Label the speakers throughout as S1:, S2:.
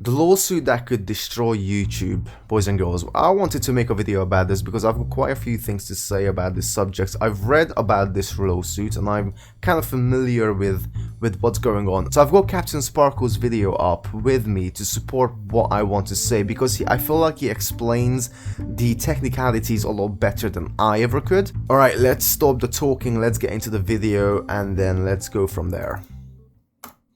S1: The lawsuit that could destroy YouTube, boys and girls. I wanted to make a video about this because I've got quite a few things to say about this subject. I've read about this lawsuit and I'm kind of familiar with what's going on. So I've got Captain Sparkle's video up with me to support what I want to say because I feel like he explains the technicalities a lot better than I ever could. Alright, let's stop the talking, let's get into the video and then let's go from there.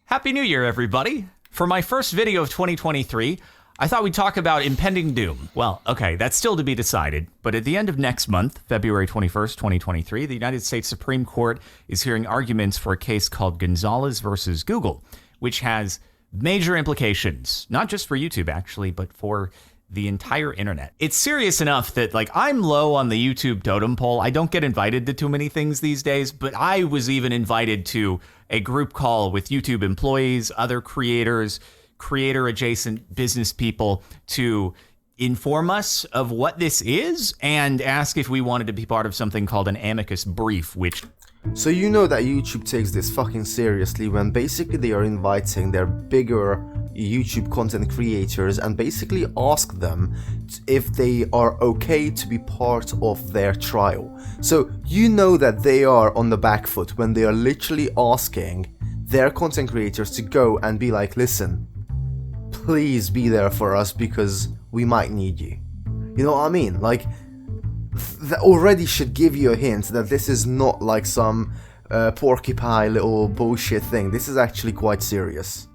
S2: Happy New Year, everybody! For my first video of 2023, I thought we'd talk about impending doom. Well, okay, that's still to be decided, but at the end of next month, February 21st, 2023, the United States Supreme Court is hearing arguments for a case called Gonzalez versus Google, which has major implications, not just for YouTube actually, but for the entire internet. It's serious enough that, like, I'm low on the YouTube totem pole. I don't get invited to too many things these days, but I was even invited to a group call with YouTube employees, other creators, creator-adjacent business people to inform us of what this is and ask if we wanted to be part of something called an amicus brief, which...
S1: So you know that YouTube takes this fucking seriously when basically they are inviting their bigger YouTube content creators and basically ask them if they are okay to be part of their trial. So you know that they are on the back foot when they are literally asking their content creators to go and be like, listen, please be there for us because we might need you. You know what I mean? Like, that already should give you a hint that this is not like some porcupine little bullshit thing. This is actually quite serious.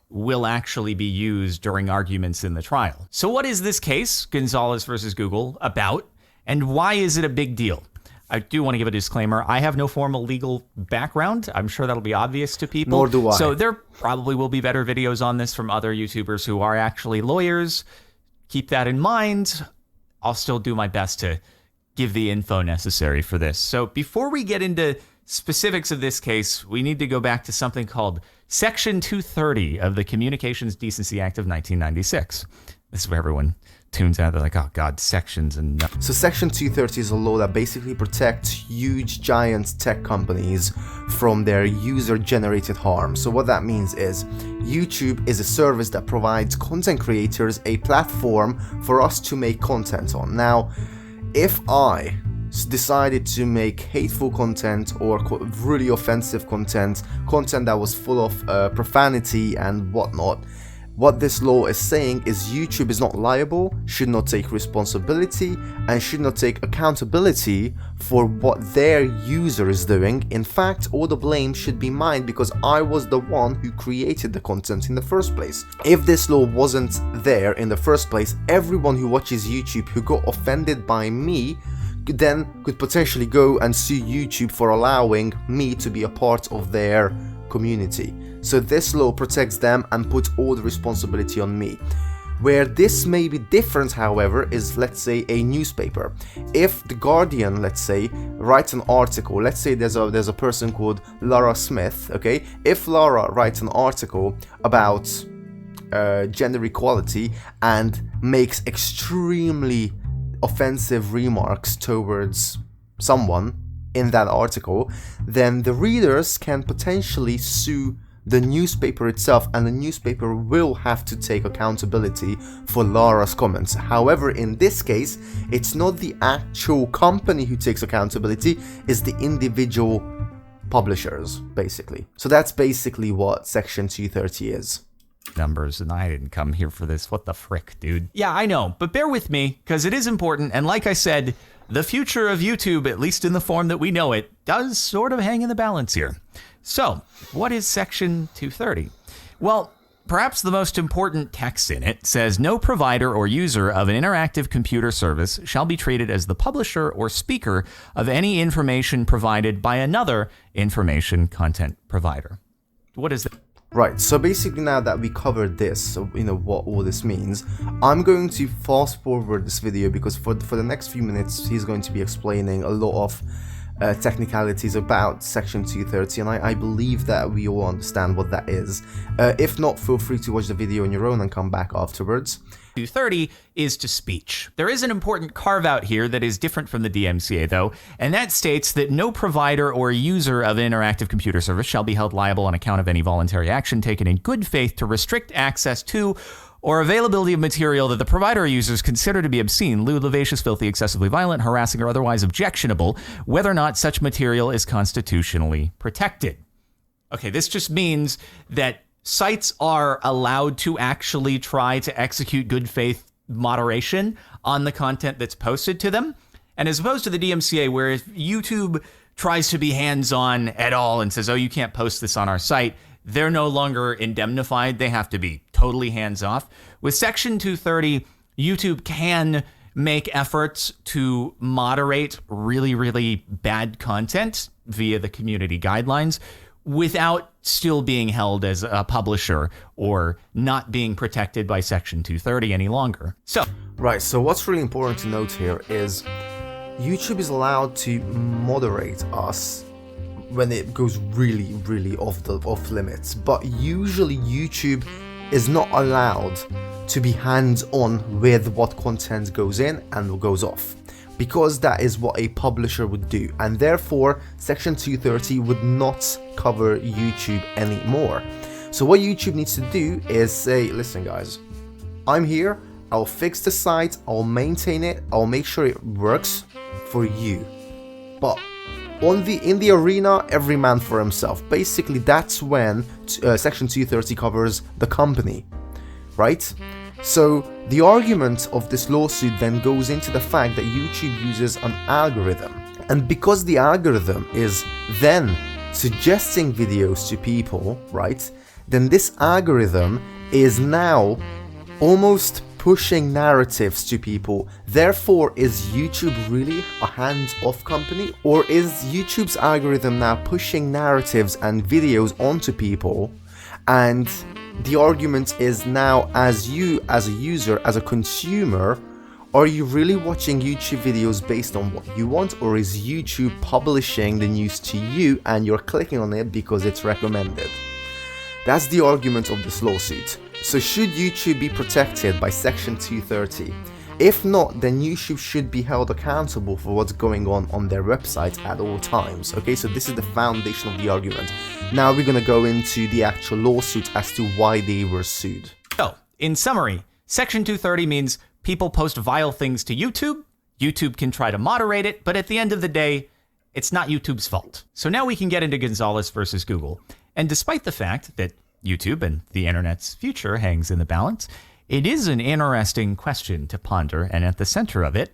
S2: Will actually be used during arguments in the trial. So what is this case, Gonzalez versus Google, about, and why is it a big deal? I do want to give a disclaimer. I have no formal legal background. I'm sure that'll be obvious to people.
S1: Nor do I.
S2: So there probably will be better videos on this from other YouTubers who are actually lawyers. Keep that in mind. I'll still do my best to give the info necessary for this. So before we get into specifics of this case, we need to go back to something called Section 230 of the Communications Decency Act of 1996. This is where everyone tunes out. They're like, oh God, sections and...
S1: So Section 230 is a law that basically protects huge giant tech companies from their user-generated harm. So what that means is YouTube is a service that provides content creators a platform for us to make content on. Now, if I decided to make hateful content or really offensive content that was full of profanity and whatnot, what this law is saying is YouTube is not liable, should not take responsibility, and should not take accountability for what their user is doing. In fact, all the blame should be mine because I was the one who created the content in the first place. If this law wasn't there in the first place, everyone who watches YouTube who got offended by me could potentially go and sue YouTube for allowing me to be a part of their community. So this law protects them and puts all the responsibility on me. Where this may be different, however, is, let's say, a newspaper. If The Guardian, let's say, writes an article, let's say there's a person called Laura Smith, okay? If Laura writes an article about gender equality and makes extremely offensive remarks towards someone in that article, then the readers can potentially sue the newspaper itself, and the newspaper will have to take accountability for Laura's comments. However, in this case, it's not the actual company who takes accountability, it's the individual publishers, basically. So that's basically what Section 230 is.
S2: Numbers, and I didn't come here for this. What the frick, dude? Yeah, I know, but bear with me, because it is important, and like I said, the future of YouTube, at least in the form that we know it, does sort of hang in the balance here. So, what is Section 230? Well, perhaps the most important text in it says, no provider or user of an interactive computer service shall be treated as the publisher or speaker of any information provided by another information content provider. What is that?
S1: Right, so basically now that we covered this, so you know what all this means, I'm going to fast forward this video because for the next few minutes he's going to be explaining a lot of technicalities about Section 230, and I believe that we all understand what that is. If not, feel free to watch the video on your own and come back afterwards.
S2: 230 is to speech. There is an important carve-out here that is different from the DMCA, though, and that states that no provider or user of an interactive computer service shall be held liable on account of any voluntary action taken in good faith to restrict access to or availability of material that the provider or users consider to be obscene, lewd, lascivious, filthy, excessively violent, harassing, or otherwise objectionable, whether or not such material is constitutionally protected. Okay, this just means that sites are allowed to actually try to execute good faith moderation on the content that's posted to them. And as opposed to the DMCA, where if YouTube tries to be hands-on at all and says, oh, you can't post this on our site, they're no longer indemnified. They have to be totally hands-off. With Section 230, YouTube can make efforts to moderate really, really bad content via the community guidelines without still being held as a publisher or not being protected by Section 230 any longer.
S1: Right, so what's really important to note here is YouTube is allowed to moderate us when it goes really, really off limits, but usually YouTube is not allowed to be hands-on with what content goes in and goes off, because that is what a publisher would do, and therefore Section 230 would not cover YouTube anymore. So what YouTube needs to do is say, listen guys, I'm here, I'll fix the site, I'll maintain it, I'll make sure it works for you, but in the arena, every man for himself. Basically, that's when Section 230 covers the company, right? So the argument of this lawsuit then goes into the fact that YouTube uses an algorithm, and because the algorithm is then suggesting videos to people, right, then this algorithm is now almost pushing narratives to people. Therefore, is YouTube really a hands-off company, or is YouTube's algorithm now pushing narratives and videos onto people? And the argument is now, as you as a user, as a consumer, are you really watching YouTube videos based on what you want, or is YouTube publishing the news to you and you're clicking on it because it's recommended? That's the argument of this lawsuit. So should YouTube be protected by Section 230? If not, then YouTube should be held accountable for what's going on their website at all times. Okay, so this is the foundation of the argument. Now we're going to go into the actual lawsuit as to why they were sued.
S2: So, in summary, Section 230 means people post vile things to YouTube. YouTube can try to moderate it, but at the end of the day, it's not YouTube's fault. So now we can get into Gonzalez versus Google. And despite the fact that YouTube and the internet's future hangs in the balance, it is an interesting question to ponder, and at the center of it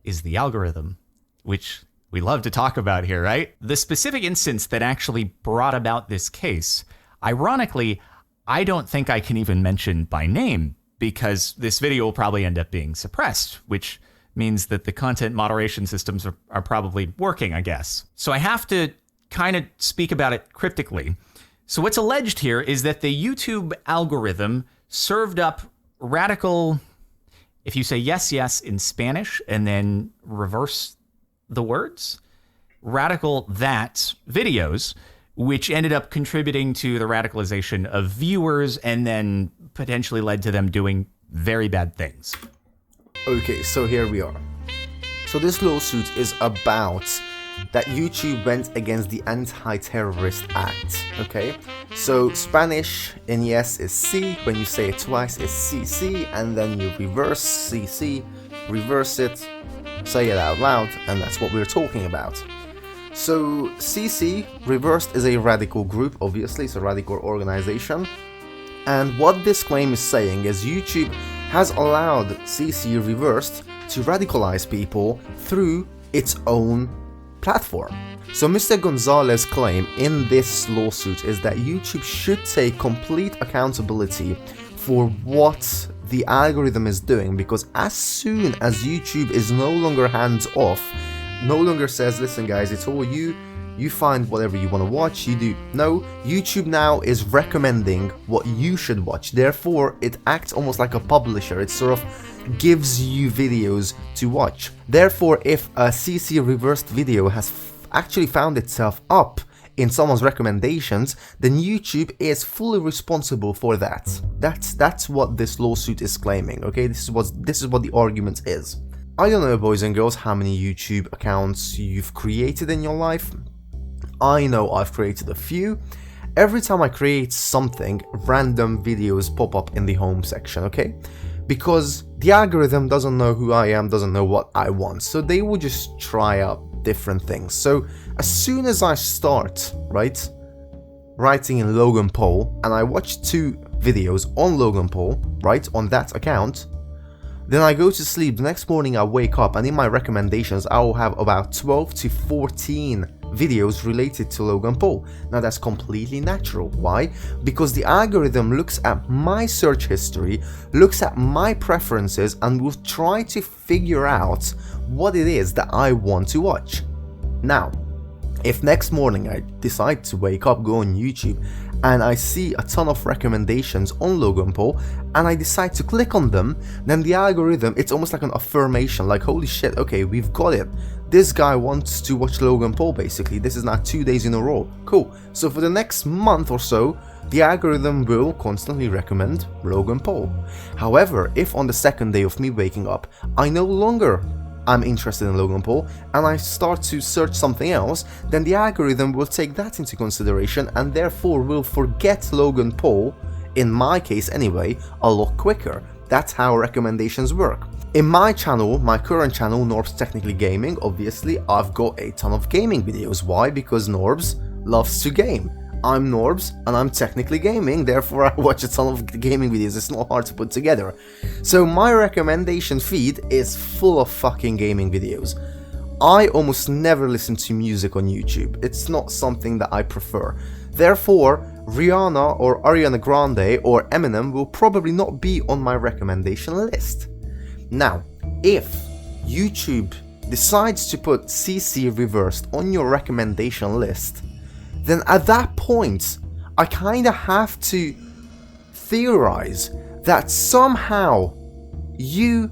S2: is the algorithm, which we love to talk about here, right? The specific instance that actually brought about this case, ironically, I don't think I can even mention by name, because this video will probably end up being suppressed, which means that the content moderation systems are probably working, I guess. So I have to kind of speak about it cryptically. So what's alleged here is that the YouTube algorithm served up radical, if you say yes, yes in Spanish and then reverse the words, radical that videos, which ended up contributing to the radicalization of viewers and then potentially led to them doing very bad things.
S1: Okay, so here we are. So this lawsuit is about that YouTube went against the Anti-Terrorist Act, okay? So Spanish in yes is C, when you say it twice is CC, and then you reverse CC, reverse it, say it out loud, and that's what we're talking about. So CC, reversed, is a radical group, obviously, it's a radical organization, and what this claim is saying is YouTube has allowed CC reversed to radicalize people through its own platform. So Mr. Gonzalez's claim in this lawsuit is that YouTube should take complete accountability for what the algorithm is doing, because as soon as YouTube is no longer hands-off, no longer says, listen guys, it's all you find whatever you want to watch, you do. No, YouTube now is recommending what you should watch. Therefore, it acts almost like a publisher. It sort of gives you videos to watch. Therefore, if a CC reversed video has actually found itself up in someone's recommendations, then YouTube is fully responsible for that. That's what this lawsuit is claiming, okay? This is what the argument is. I don't know, boys and girls, how many YouTube accounts you've created in your life. I know I've created a few. Every time I create something, random videos pop up in the home section, okay? Because the algorithm doesn't know who I am, doesn't know what I want, so they will just try out different things. So as soon as I start, right, writing in Logan Paul, and I watch 2 videos on Logan Paul, right, on that account, then I go to sleep. The next morning I wake up, and in my recommendations I will have about 12 to 14 videos related to Logan Paul. Now that's completely natural. Why? Because the algorithm looks at my search history, looks at my preferences, and will try to figure out what it is that I want to watch. Now, if next morning I decide to wake up, go on YouTube, and I see a ton of recommendations on Logan Paul, and I decide to click on them, then the algorithm, it's almost like an affirmation, like holy shit, okay, we've got it. This guy wants to watch Logan Paul basically. This is now 2 days in a row. Cool. So for the next month or so, the algorithm will constantly recommend Logan Paul. However, if on the second day of me waking up, I no longer am interested in Logan Paul and I start to search something else, then the algorithm will take that into consideration and therefore will forget Logan Paul, in my case anyway, a lot quicker. That's how recommendations work. In my channel, my current channel, Norbs Technically Gaming, obviously I've got a ton of gaming videos. Why? Because Norbs loves to game. I'm Norbs and I'm technically gaming, therefore I watch a ton of gaming videos. It's not hard to put together. So my recommendation feed is full of fucking gaming videos. I almost never listen to music on YouTube. It's not something that I prefer. Therefore, Rihanna or Ariana Grande or Eminem will probably not be on my recommendation list. Now, if YouTube decides to put CC reversed on your recommendation list, then at that point, I kinda have to theorize that somehow you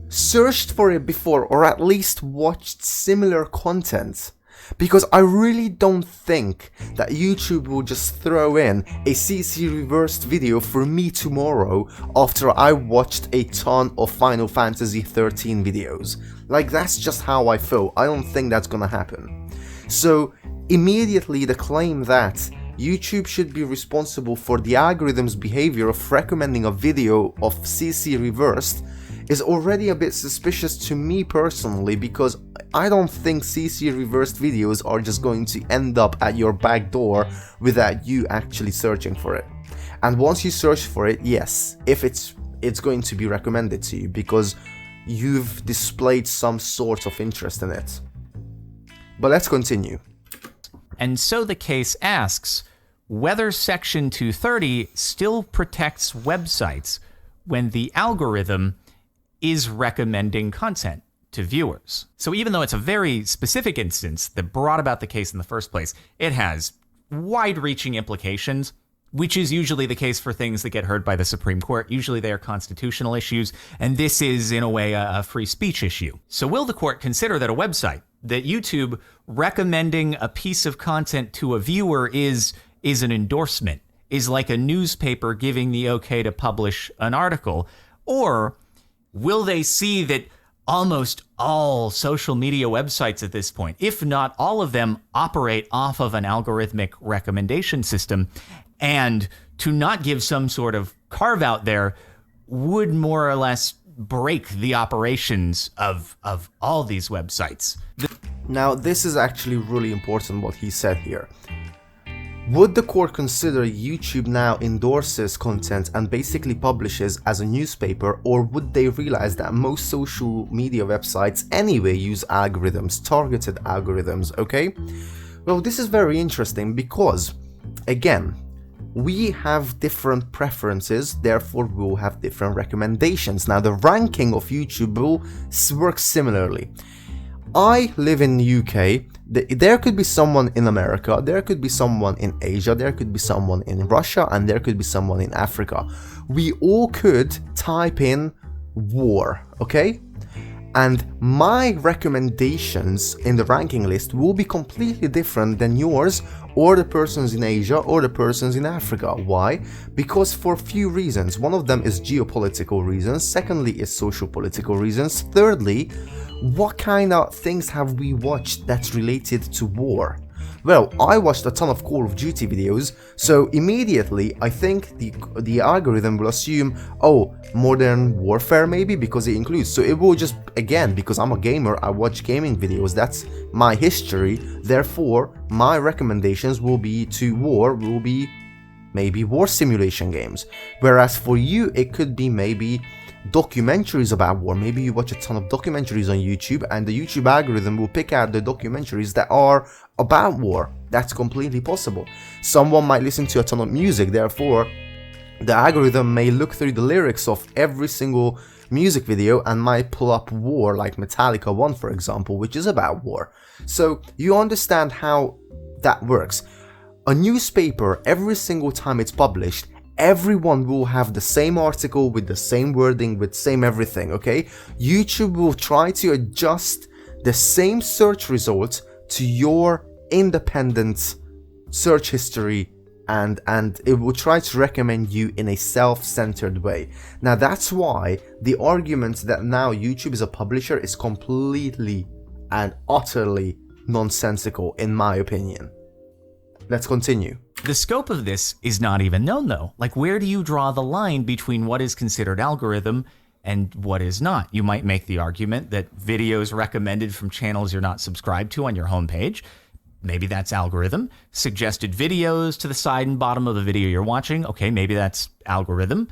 S1: searched for it before or at least watched similar content. Because I really don't think that YouTube will just throw in a CC reversed video for me tomorrow after I watched a ton of Final Fantasy 13 videos. Like, that's just how I feel. I don't think that's gonna happen. So immediately the claim that YouTube should be responsible for the algorithm's behavior of recommending a video of CC reversed is already a bit suspicious to me personally, because I don't think CC reversed videos are just going to end up at your back door without you actually searching for it. And once you search for it, yes, if it's going to be recommended to you because you've displayed some sort of interest in it. But let's continue.
S2: And so the case asks whether Section 230 still protects websites when the algorithm is recommending content to viewers. So even though it's a very specific instance that brought about the case in the first place, it has wide-reaching implications, which is usually the case for things that get heard by the Supreme Court. Usually they are constitutional issues, and this is, in a way, a free speech issue. So will the court consider that a website, that YouTube recommending a piece of content to a viewer is an endorsement, is like a newspaper giving the okay to publish an article? Or will they see that almost all social media websites at this point, if not all of them, operate off of an algorithmic recommendation system, and to not give some sort of carve out there would more or less break the operations of all these websites?
S1: Now, this is actually really important what he said here. Would the court consider YouTube now endorses content and basically publishes as a newspaper, or would they realize that most social media websites anyway use algorithms, targeted algorithms, okay? Well, this is very interesting because, again, we have different preferences, therefore we'll have different recommendations. Now, the ranking of YouTube will work similarly. I live in the UK. There could be someone in America, there could be someone in Asia, there could be someone in Russia, and there could be someone in Africa. We all could type in war, okay? And my recommendations in the ranking list will be completely different than yours or the person's in Asia or the person's in Africa. Why? Because for a few reasons. One of them is geopolitical reasons. Secondly is social political reasons. Thirdly, what kind of things have we watched that's related to war? Well, I watched a ton of Call of Duty videos, so immediately I think the algorithm will assume, oh, modern warfare maybe, because it includes, so it will just, again, because I'm a gamer, I watch gaming videos, that's my history, therefore my recommendations will be to war, will be maybe war simulation games, whereas for you it could be maybe documentaries about war. Maybe you watch a ton of documentaries on YouTube and the YouTube algorithm will pick out the documentaries that are about war. That's completely possible. Someone might listen to a ton of music, therefore the algorithm may look through the lyrics of every single music video and might pull up war, like Metallica 1 for example, which is about war. So you understand how that works. A newspaper, every single time it's published, everyone will have the same article with the same wording, with same everything, okay? YouTube will try to adjust the same search results to your independent search history and it will try to recommend you in a self-centered way. Now that's why the argument that now YouTube is a publisher is completely and utterly nonsensical in my opinion. Let's continue.
S2: The scope of this is not even known though. Like, where do you draw the line between what is considered algorithm and what is not? You might make the argument that videos recommended from channels you're not subscribed to on your homepage, maybe that's algorithm. Suggested videos to the side and bottom of the video you're watching, okay, maybe that's algorithm.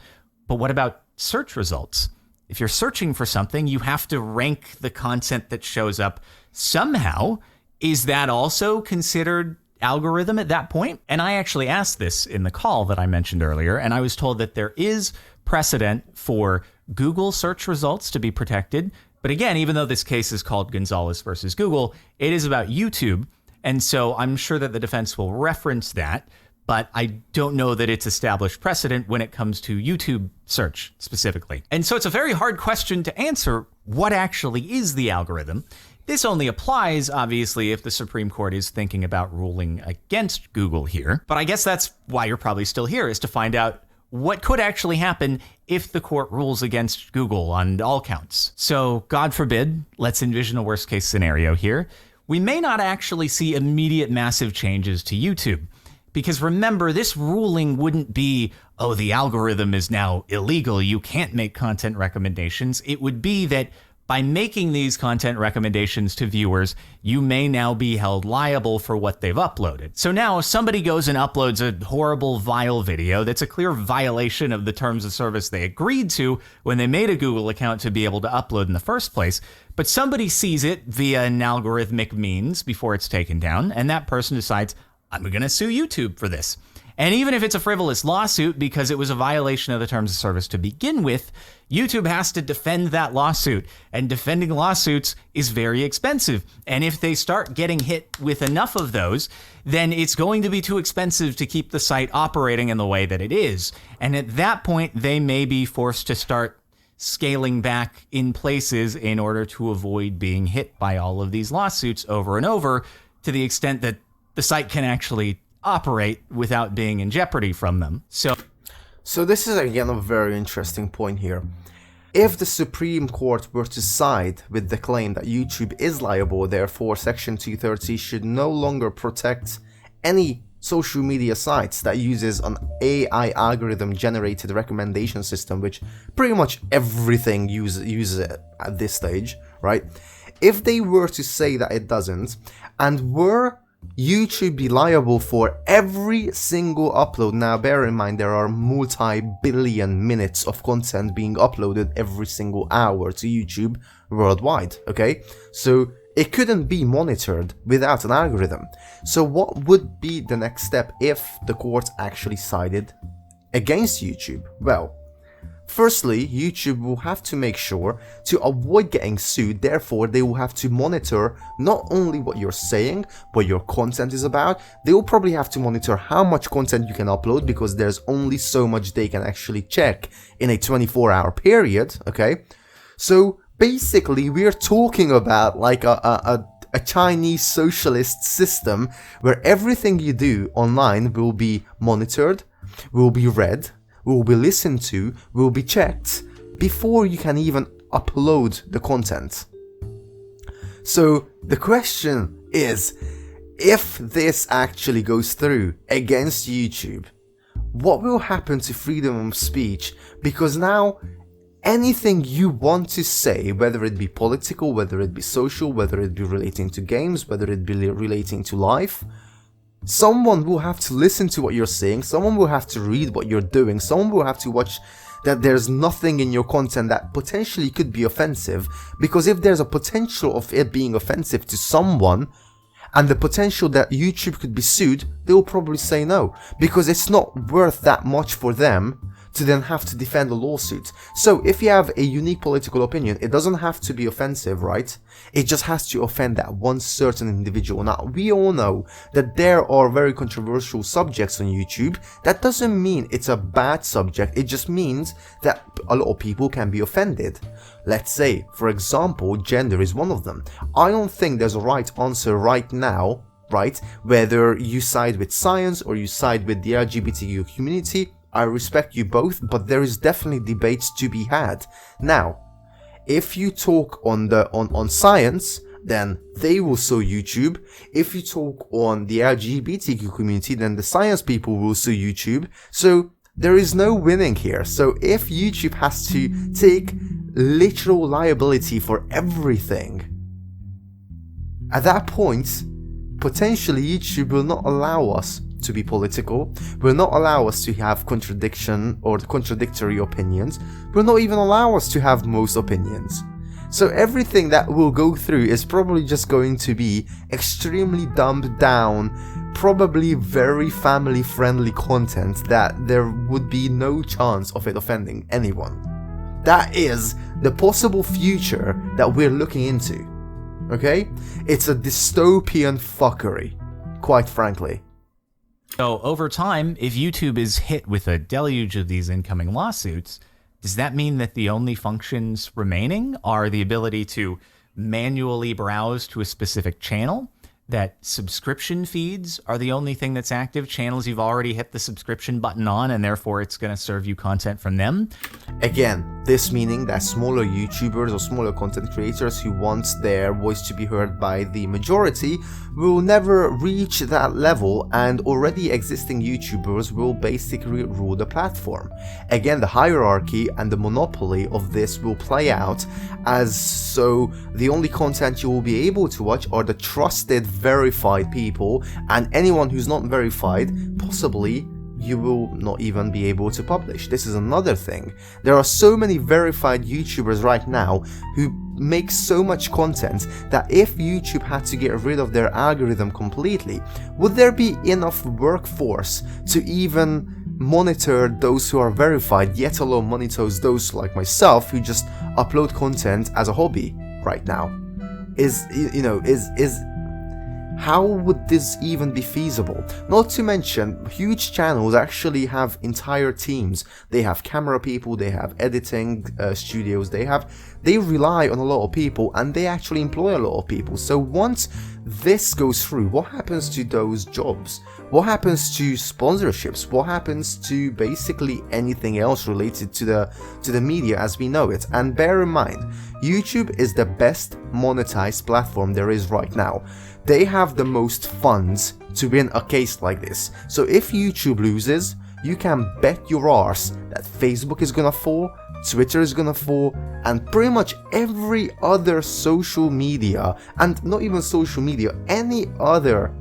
S2: But what about search results? If you're searching for something, you have to rank the content that shows up somehow. Is that also considered algorithm at that point? And I actually asked this in the call that I mentioned earlier, and I was told that there is precedent for Google search results to be protected. But again, even though this case is called Gonzalez versus Google, it is about YouTube. And so I'm sure that the defense will reference that, but I don't know that it's established precedent when it comes to YouTube search specifically. And so it's a very hard question to answer. What actually is the algorithm? This only applies, obviously, if the Supreme Court is thinking about ruling against Google here. But I guess that's why you're probably still here, is to find out what could actually happen if the court rules against Google on all counts. So, God forbid, let's envision a worst case scenario here. We may not actually see immediate massive changes to YouTube. Because remember, this ruling wouldn't be, oh, the algorithm is now illegal, you can't make content recommendations. It would be that by making these content recommendations to viewers, you may now be held liable for what they've uploaded. So now if somebody goes and uploads a horrible, vile video that's a clear violation of the terms of service they agreed to when they made a Google account to be able to upload in the first place, but somebody sees it via an algorithmic means before it's taken down, and that person decides, I'm going to sue YouTube for this. And even if it's a frivolous lawsuit because it was a violation of the terms of service to begin with, YouTube has to defend that lawsuit. And defending lawsuits is very expensive. And if they start getting hit with enough of those, then it's going to be too expensive to keep the site operating in the way that it is. And at that point, they may be forced to start scaling back in places in order to avoid being hit by all of these lawsuits over and over, to the extent that the site can actually operate without being in jeopardy from them. So
S1: this is again a very interesting point here. If the Supreme Court were to side with the claim that YouTube is liable, therefore Section 230 should no longer protect any social media sites that uses an AI algorithm generated recommendation system, which pretty much everything uses it at this stage, right? If they were to say that it doesn't, and were YouTube be liable for every single upload. Now bear in mind there are multi-billion minutes of content being uploaded every single hour to YouTube worldwide, okay? So it couldn't be monitored without an algorithm. So what would be the next step if the court actually sided against YouTube? Well, firstly, YouTube will have to make sure to avoid getting sued, therefore they will have to monitor not only what you're saying, what your content is about, they will probably have to monitor how much content you can upload, because there's only so much they can actually check in a 24-hour period, okay? So basically we're talking about like a Chinese socialist system where everything you do online will be monitored, will be read, will be listened to, will be checked before you can even upload the content. So the question is, if this actually goes through against YouTube, what will happen to freedom of speech? Because now anything you want to say, whether it be political, whether it be social, whether it be relating to games, whether it be relating to life, someone will have to listen to what you're saying, someone will have to read what you're doing, someone will have to watch that there's nothing in your content that potentially could be offensive, because if there's a potential of it being offensive to someone, and the potential that YouTube could be sued, they will probably say no, because it's not worth that much for them to then have to defend a lawsuit. So if you have a unique political opinion, it doesn't have to be offensive, right? It just has to offend that one certain individual. Now, we all know that there are very controversial subjects on YouTube. That doesn't mean it's a bad subject, it just means that a lot of people can be offended. Let's say, for example, gender is one of them. I don't think there's a right answer right now, right? Whether you side with science or you side with the LGBTQ community, I respect you both, but there is definitely debates to be had. Now, if you talk on science, then they will sue YouTube. If you talk on the LGBTQ community, then the science people will sue YouTube. So there is no winning here. So if YouTube has to take literal liability for everything, at that point, potentially YouTube will not allow us to be political, will not allow us to have contradiction or contradictory opinions, will not even allow us to have most opinions. So everything that will go through is probably just going to be extremely dumbed down, probably very family friendly content that there would be no chance of it offending anyone. That is the possible future that we're looking into. Okay? It's a dystopian fuckery, quite frankly.
S2: So over time, if YouTube is hit with a deluge of these incoming lawsuits, does that mean that the only functions remaining are the ability to manually browse to a specific channel? That subscription feeds are the only thing that's active? Channels you've already hit the subscription button on, and therefore it's going to serve you content from them?
S1: Again, this meaning that smaller YouTubers or smaller content creators who want their voice to be heard by the majority will never reach that level, and already existing YouTubers will basically rule the platform. Again, the hierarchy and the monopoly of this will play out, as so the only content you will be able to watch are the trusted, verified people, and anyone who's not verified, possibly you will not even be able to publish. This is another thing. There are so many verified YouTubers right now who make so much content that if YouTube had to get rid of their algorithm completely, would there be enough workforce to even monitor those who are verified, yet alone monitor those like myself who just upload content as a hobby right now? How would this even be feasible? Not to mention, huge channels actually have entire teams. They have camera people, they have editing studios, they rely on a lot of people, and they actually employ a lot of people. So once this goes through, what happens to those jobs? What happens to sponsorships? What happens to basically anything else related to the media as we know it? And bear in mind, YouTube is the best monetized platform there is right now. They have the most funds to win a case like this. So if YouTube loses, you can bet your arse that Facebook is gonna fall, Twitter is gonna fall, and pretty much every other social media, and not even social media, any other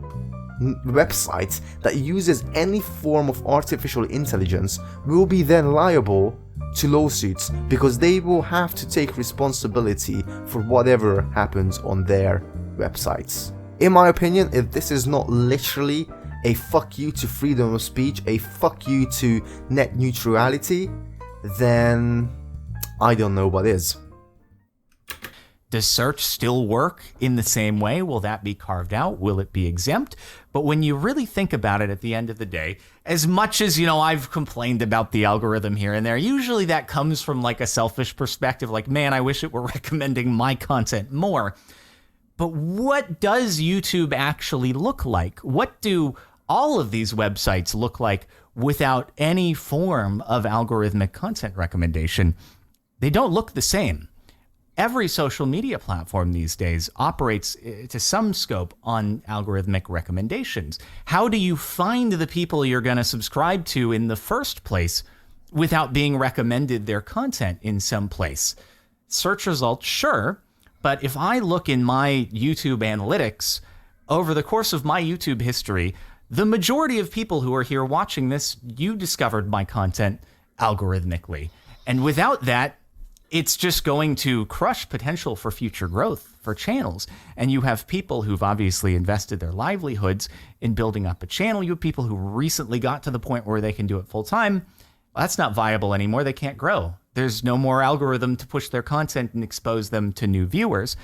S1: website that uses any form of artificial intelligence will be then liable to lawsuits, because they will have to take responsibility for whatever happens on their websites. In my opinion, if this is not literally a fuck you to freedom of speech, a fuck you to net neutrality, then I don't know what is.
S2: Does search still work in the same way? Will that be carved out? Will it be exempt? But when you really think about it at the end of the day, as much as, I've complained about the algorithm here and there, usually that comes from like a selfish perspective, like, man, I wish it were recommending my content more. But what does YouTube actually look like? What do all of these websites look like without any form of algorithmic content recommendation? They don't look the same. Every social media platform these days operates to some scope on algorithmic recommendations. How do you find the people you're going to subscribe to in the first place without being recommended their content in some place? Search results, sure, but if I look in my YouTube analytics, over the course of my YouTube history, the majority of people who are here watching this, you discovered my content algorithmically. And without that, it's just going to crush potential for future growth for channels. And you have people who've obviously invested their livelihoods in building up a channel. You have people who recently got to the point where they can do it full time. Well, that's not viable anymore. They can't grow. There's no more algorithm to push their content and expose them to new viewers.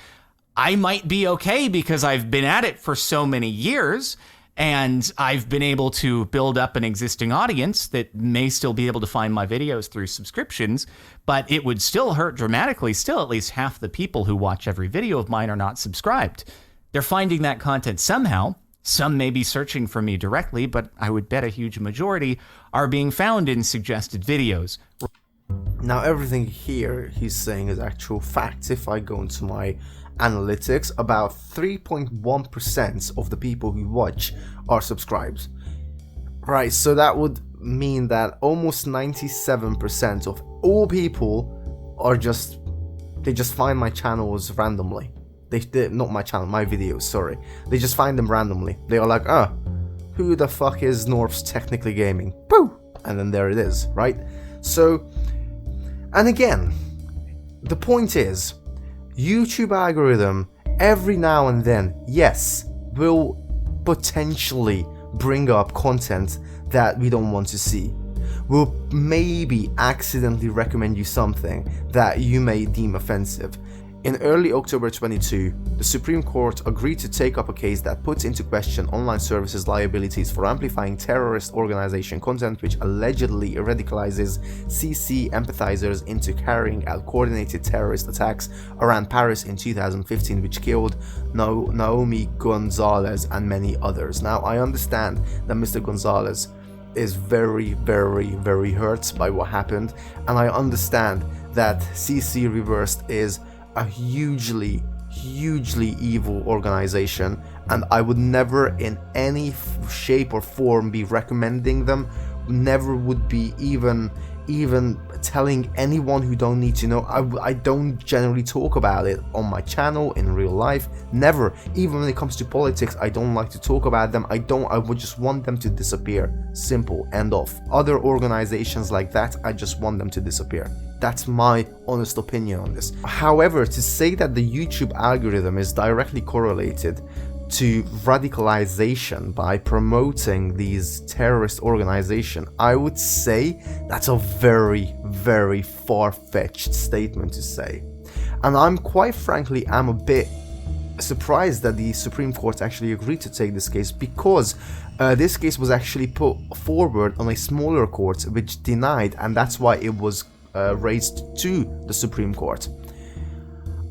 S2: I might be okay because I've been at it for so many years and I've been able to build up an existing audience that may still be able to find my videos through subscriptions, but it would still hurt dramatically. Still, at least half the people who watch every video of mine are not subscribed. They're finding that content somehow. Some may be searching for me directly, but I would bet a huge majority are being found in suggested videos.
S1: Now, everything here he's saying is actual facts. If I go into my analytics, about 3.1% of the people who watch are subscribed. Right, so that would mean that almost 97% of all people are they just find my channels randomly. They not my channel, my videos, sorry. They just find them randomly. They are like, who the fuck is North's Technically Gaming? Pooh! And then there it is, right? So, and again, the point is, YouTube algorithm every now and then, yes, will potentially bring up content that we don't want to see. Will maybe accidentally recommend you something that you may deem offensive. In early October 22, the Supreme Court agreed to take up a case that puts into question online services' liabilities for amplifying terrorist organization content which allegedly radicalizes CC empathizers into carrying out coordinated terrorist attacks around Paris in 2015, which killed Nohemi Gonzalez and many others. Now, I understand that Mr. Gonzalez is very, very, very hurt by what happened, and I understand that CC Reversed is a hugely evil organization, and I would never in any shape or form be recommending them. Never would be even telling anyone who don't need to know. I don't generally talk about it on my channel in real life. Never. Even when it comes to politics, I don't like to talk about them. I would just want them to disappear. Simple. End of. Other organizations like that, I just want them to disappear. That's my honest opinion on this. However, to say that the YouTube algorithm is directly correlated to radicalization by promoting these terrorist organizations, I would say that's a very, very far-fetched statement to say. And I'm quite frankly, I'm a bit surprised that the Supreme Court actually agreed to take this case, because this case was actually put forward on a smaller court which denied, and that's why it was raised to the Supreme Court.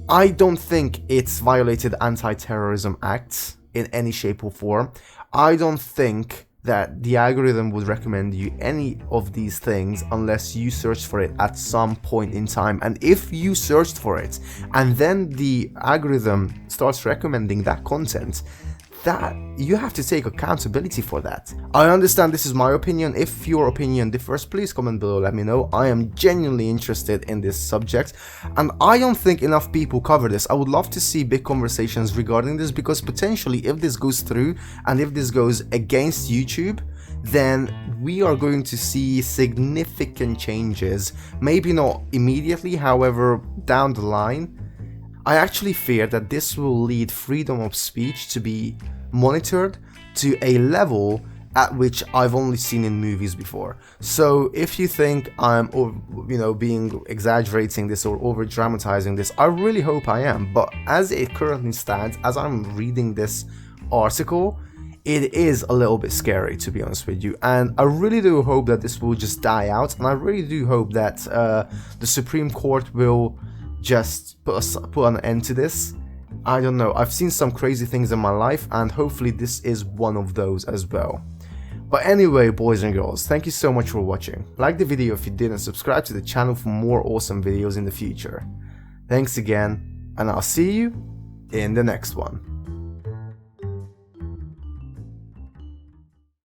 S1: I don't think it's violated Anti-Terrorism Act in any shape or form. I don't think that the algorithm would recommend you any of these things unless you searched for it at some point in time. And if you searched for it and then the algorithm starts recommending that content, that you have to take accountability for that. I understand this is my opinion. If your opinion differs, please comment below, let me know. I am genuinely interested in this subject, and I don't think enough people cover this. I would love to see big conversations regarding this, because potentially if this goes through and if this goes against YouTube, then we are going to see significant changes. Maybe not immediately, however, down the line. I actually fear that this will lead freedom of speech to be monitored to a level at which I've only seen in movies before. So if you think I'm being exaggerating this or over dramatizing this, I really hope I am, but as it currently stands, as I'm reading this article, it is a little bit scary, to be honest with you, and I really do hope that this will just die out, and I really do hope that the Supreme Court will just put an end to this. I don't know, I've seen some crazy things in my life, and hopefully this is one of those as well. But anyway, boys and girls, thank you so much for watching. Like the video if you did, and subscribe to the channel for more awesome videos in the future. Thanks again, and I'll see you in the next one.